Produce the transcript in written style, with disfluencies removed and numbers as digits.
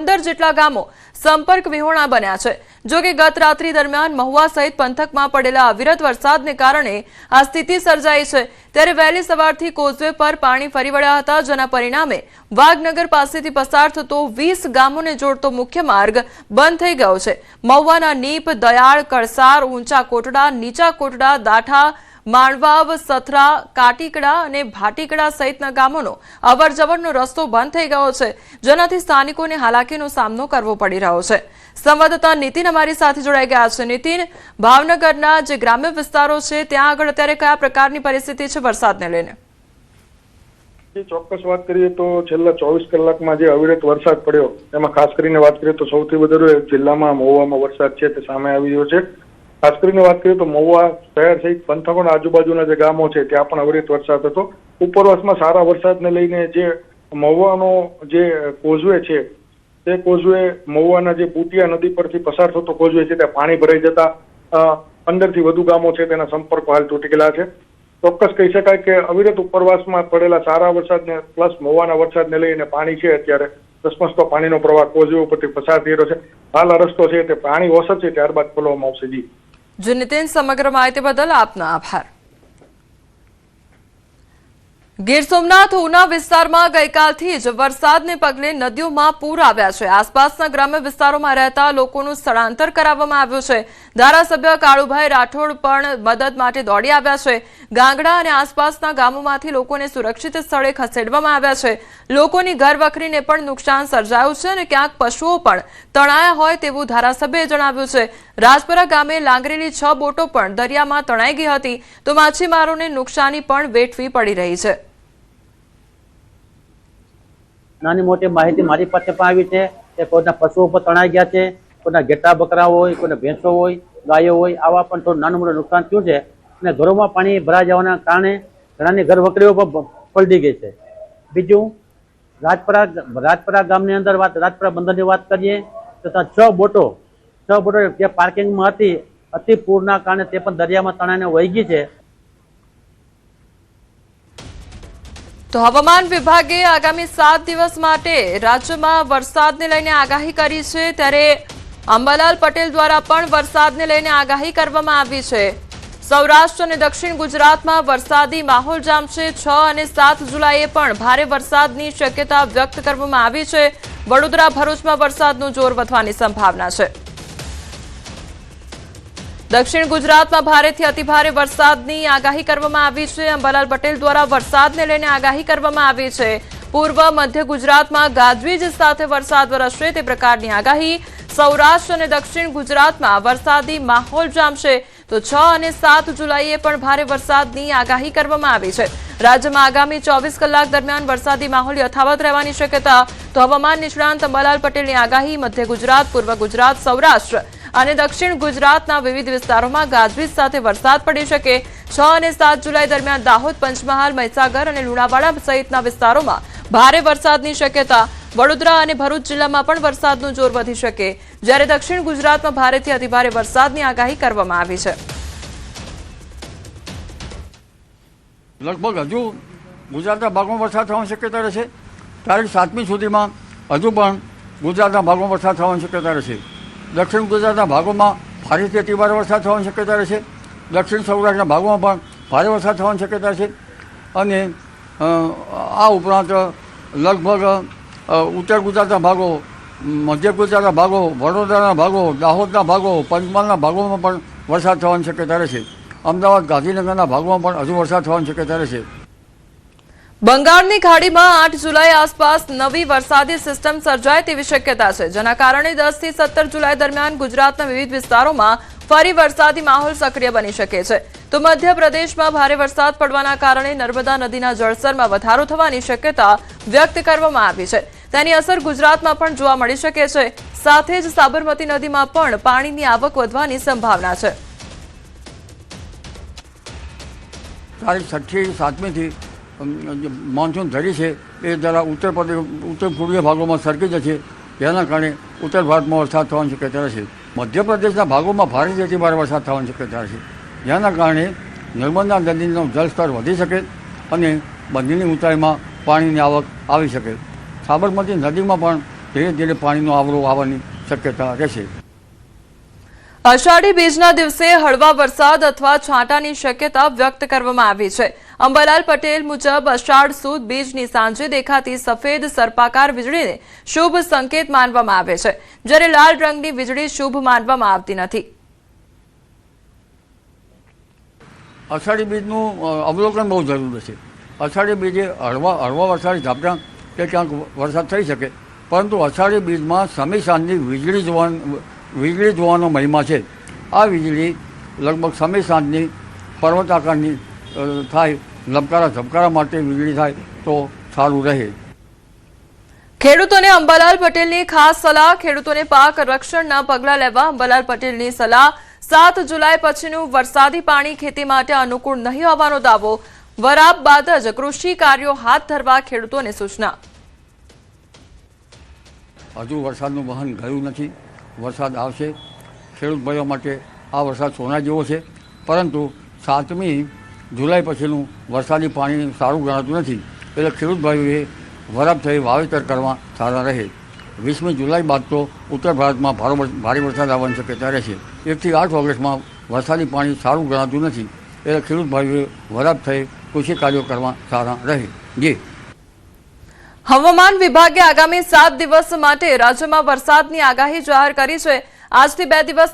15 જેટલા ગામો સંપર્ક વિહોણા બન્યા છે। જો કે ગત રાત્રિ દરમિયાન મહુવા સહિત પંથકમાં પડેલા અવિરત વરસાદને કારણે આ સ્થિતિ સર્જાઈ છે। ત્યારે વહેલી સવારથી કોઝવે પર પાણી ફરી વળ્યા હતા, જેના પરિણામે વાઘનગર પાસેથી પસાર થતો 20 ગામોને જોડતો મુખ્ય માર્ગ બંધ થઈ ગયો છે। મહુવાના નીપ, દયાળ, કળસાર, ઊંચા કોટડા, નીચા કોટડા, દાઠા, माणवाव, सथरा, काटीकड़ा અને ભાટીકડા સહિતના ગામોનો અવરજવરનો રસ્તો બંધ થઈ ગયો છે, જેનાથી સ્થાનિકોને હાલાકીનો સામનો કરવો પડી રહ્યો છે। સંવાદદાતા નીતિન અમારી સાથે જોડાઈ ગયા છે। નીતિન, ભાવનગરના જે ગ્રામ્ય વિસ્તારો છે ત્યાં આગળ અત્યારે કયા પ્રકારની પરિસ્થિતિ છે વરસાદને લઈને? ચોક્કસ વાત કરીએ તો છેલ્લા 24 કલાકમાં જે અવિરત વરસાદ પડ્યો એમાં ખાસ કરીને વાત કરીએ તો સૌથી વધારે જિલ્લામાં મહુવામાં વરસાદ છે તે સામે આવી રહ્યો છે। ખાસ કરીને વાત કરીએ તો મહુવા શહેર સહિત પંથકોના આજુબાજુના જે ગામો છે ત્યાં પણ અવિરત વરસાદ હતો। ઉપરવાસમાં સારા વરસાદને લઈને જે મહુવાનો જે કોઝવે છે તે કોઝવે મહુવાના જે બુટિયા નદી પરથી પસાર થતો કોઝવે છે ત્યાં પાણી ભરાઈ જતા 15 થી વધુ ગામો છે તેના સંપર્કો હાલ તૂટી ગયેલા છે। ચોક્કસ કહી શકાય કે અવિરત ઉપરવાસમાં પડેલા સારા વરસાદને પ્લસ મહુવાના વરસાદને લઈને પાણી છે અત્યારે ધસમસતો પાણીનો પ્રવાહ કોઝવે ઉપરથી પસાર થઈ રહ્યો છે। હાલ આ રસ્તો છે તે પાણી ઓસરશે ત્યારબાદ ખોલવામાં આવશે। જી નીતિન, સમગ્ર માહિતી બદલ આપનો આભાર। ગીર સોમનાથ ઉના વિસ્તારમાં ગઈકાલથી જ વરસાદને પગલે નદીઓમાં પૂર આવ્યા છે। આસપાસના ગ્રામ્ય વિસ્તારોમાં રહેતા લોકોનું સ્થળાંતર કરાવવામાં આવ્યું છે। ધારાસભ્ય કાળુભાઈ રાઠોડ પણ મદદ માટે દોડી આવ્યા છે। ગાંગડા અને આસપાસના ગામોમાંથી લોકોને સુરક્ષિત સ્થળે ખસેડવામાં આવ્યા છે। લોકોની ઘરવખરીને પણ નુકસાન સર્જાયું છે અને ક્યાંક પશુઓ પણ તણાયા હોય તેવું ધારાસભ્યએ જણાવ્યું છે। રાજપરા ગામે લાંગરેલી 6 બોટો પણ દરિયામાં તણાઈ ગઈ હતી, તો માછીમારોને નુકસાની પણ વેઠવી પડી રહી છે। નાની મોટી માહિતી મારી પાસે પણ આવી છે કે કોઈના પશુઓ પર તણાઈ ગયા છે, કોઈના ઘેટા બકરા હોય, કોઈના ભેંસો હોય, ગાયો હોય, આવા પણ થોડું નાનું મોટું નુકસાન થયું છે અને ઘરોમાં પાણી ભરાઈ જવાના કારણે ઘણાની ઘર વકરીઓ પણ પલટી ગઈ છે। બીજું, રાજપરા ગામની અંદર રાજપરા બંદરની વાત કરીએ તો ત્યાં 6 બોટો જે પાર્કિંગમાં હતી, અતિ પૂરના કારણે તે પણ દરિયામાં તણાઈને વહી ગઈ છે। તો હવામાન વિભાગે આગામી 7 દિવસ માટે રાજ્યમાં વરસાદને લઈને આગાહી કરી છે। ત્યારે અંબાલાલ પટેલ દ્વારા પણ વરસાદને લઈને આગાહી કરવામાં આવી છે। સૌરાષ્ટ્ર અને દક્ષિણ ગુજરાતમાં વરસાદી માહોલ જામશે। 6 અને 7 જુલાઈએ પણ ભારે વરસાદની શક્યતા વ્યક્ત કરવામાં આવી છે। વડોદરા, ભરૂચમાં વરસાદનું જોર વધવાની સંભાવના છે। દક્ષિણ ગુજરાતમાં ભારેથી અતિભારે વરસાદની આગાહી કરવામાં આવી છે। અંબાલાલ પટેલ દ્વારા વરસાદને લઈને આગાહી કરવામાં આવી છે। પૂર્વ મધ્ય ગુજરાતમાં ગાજવીજ સાથે વરસાદ વરસશે તે પ્રકારની આગાહી। સૌરાષ્ટ્ર અને દક્ષિણ ગુજરાતમાં વરસાદી માહોલ જામશે, તો 6 અને 7 જુલાઈએ પણ ભારે વરસાદની આગાહી કરવામાં આવી છે। રાજ્યમાં આગામી 24 કલાક દરમિયાન વરસાદી માહોલ યથાવત રહેવાની શક્યતા। તો હવામાન નિષ્ણાંત અંબાલાલ પટેલની આગાહી મધ્ય ગુજરાત, પૂર્વ ગુજરાત, સૌરાષ્ટ્ર અને દક્ષિણ ગુજરાતના વિવિધ વિસ્તારોમાં ગાજવીજ સાથે વરસાદ પડી શકે। 6 અને 7 જુલાઈ દરમિયાન દાહોદ, પંચમહાલ, મહીસાગર અને લુણાવાડા સહિતના વિસ્તારોમાં ભારે વરસાદની શક્યતા। વડોદરા અને ભરૂચ જિલ્લામાં પણ વરસાદનું જોર વધી શકે, જ્યારે દક્ષિણ ગુજરાતમાં ભારેથી અતિભારે વરસાદની આગાહી કરવામાં આવી છે। લગભગ હજુ ગુજરાતના ભાગોમાં વરસાદ થવાની શક્યતા રહેશે। તારીખ 7મી સુધીમાં હજુ પણ ગુજરાતના ભાગોમાં વરસાદ થવાની શક્યતા રહેશે। દક્ષિણ ગુજરાતના ભાગોમાં ભારેથી અતિભારે વરસાદ થવાની શક્યતા રહેશે। દક્ષિણ સૌરાષ્ટ્રના ભાગોમાં પણ ભારે વરસાદ થવાની શક્યતા છે। અને આ ઉપરાંત લગભગ ઉત્તર ગુજરાતના ભાગો, મધ્ય ગુજરાતના ભાગો, વડોદરાના ભાગો, દાહોદના ભાગો, પંચમહાલના ભાગોમાં પણ વરસાદ થવાની શક્યતા રહેશે। અમદાવાદ, ગાંધીનગરના ભાગોમાં પણ હજુ વરસાદ થવાની શક્યતા રહેશે। બંગાળની ખાડીમાં 8 જુલાઈ આસપાસ નવી વરસાદી સિસ્ટમ સર્જાય તેવી શક્યતા છે, જેના કારણે 10 થી 17 જુલાઈ દરમિયાન ગુજરાતના વિવિધ વિસ્તારોમાં ફરી વરસાદી માહોલ સક્રિય બની શકે છે। તો મધ્યપ્રદેશમાં ભારે વરસાદ પડવાના કારણે નર્મદા નદીના જળસ્તરમાં વધારો થવાની શક્યતા વ્યક્ત કરવામાં આવી છે। તેની અસર ગુજરાતમાં પણ જોવા મળી શકે છે। સાથે જ સાબરમતી નદીમાં પણ પાણીની આવક વધવાની સંભાવના છે। તારીખ 6મી 7મીથી મોન્સૂન ધરી છે એ જરા ઉત્તર પૂર્વીય ભાગોમાં સરકી જશે, જેના કારણે ઉત્તર ભારતમાં વરસાદ થવાની શક્યતા રહેશે। મધ્યપ્રદેશના ભાગોમાં ભારેથી અતિભારે વરસાદ થવાની શક્યતા રહેશે, જેના કારણે નર્મદા નદીનું જળસ્તર વધી શકે અને બંનેની ઊંચાઈમાં પાણીની આવક આવી શકે। સાબરમતી નદીમાં પણ ધીરે ધીરે પાણીનો આવરો આવવાની શક્યતા રહેશે. અષાઢી બીજના દિવસે હળવા વરસાદ અથવા છાંટાની શક્યતા વ્યક્ત કરવામાં આવી છે. અંબાલાલ પટેલ મુજબ અષાઢ સુદ બીજની સાંજે દેખાતી સફેદ સર્પાકાર વીજળીને શુભ સંકેત માનવામાં આવે છે, જ્યારે લાલ રંગની વીજળી શુભ માનવામાં આવતી નથી. અષાઢી બીજનું અવલોકન બહુ જરૂરી છે. અષાઢી બીજે હળવા વરસાદી ઝાપટા કે ક્યાંક વરસાદ થઈ શકે, પરંતુ અષાઢી બીજમાં સમય સાંજની વીજળી જોવાનો મહિમા છે. આ વીજળી લગભગ સમય સાંજની પર્વત આકારની થાય, ઝબકારા માટે વીજળી થાય તો સારું રહે. ખેડૂતોને અંબાલાલ પટેલની ખાસ સલાહ. ખેડૂતોને પાક રક્ષણના પગલાં લેવા અંબાલાલ પટેલની સલાહ. 7 જુલાઈ પછીનું વરસાદી પાણી ખેતી માટે અનુકૂળ નહીં હોવાનો દાવો. વરાપ બાદ જ કૃષિ કાર્યો હાથ ધરવા ખેડૂતોને સૂચના. હજુ વરસાદનું વહન ગયું નથી. વરસાદ આવશે. ખેડૂત ભાઈઓ માટે આ વરસાદ સોના જેવો છે, પરંતુ 7મી જુલાઈ પછીનું વરસાદી પાણી સારું ગણાતું નથી. એટલે ખેડૂત ભાઈઓએ વરાપ થઈ વાવેતર કરવા સારા રહે. 20મી જુલાઈ બાદ તો ઉત્તર ભારતમાં ભારે વરસાદ આવવાની શક્યતા રહેશે. 1 થી 8 ઓગસ્ટમાં વરસાદી પાણી સારું ગણાતું નથી. એટલે ખેડૂત ભાઈઓએ વરાપ થઈ કૃષિ કાર્યો કરવા સારા રહે. જી. હવામાન વિભાગે આગામી 7 દિવસ માટે રાજ્યમાં વરસાદની આગાહી જાહેર કરી છે. આજથી 2 દિવસ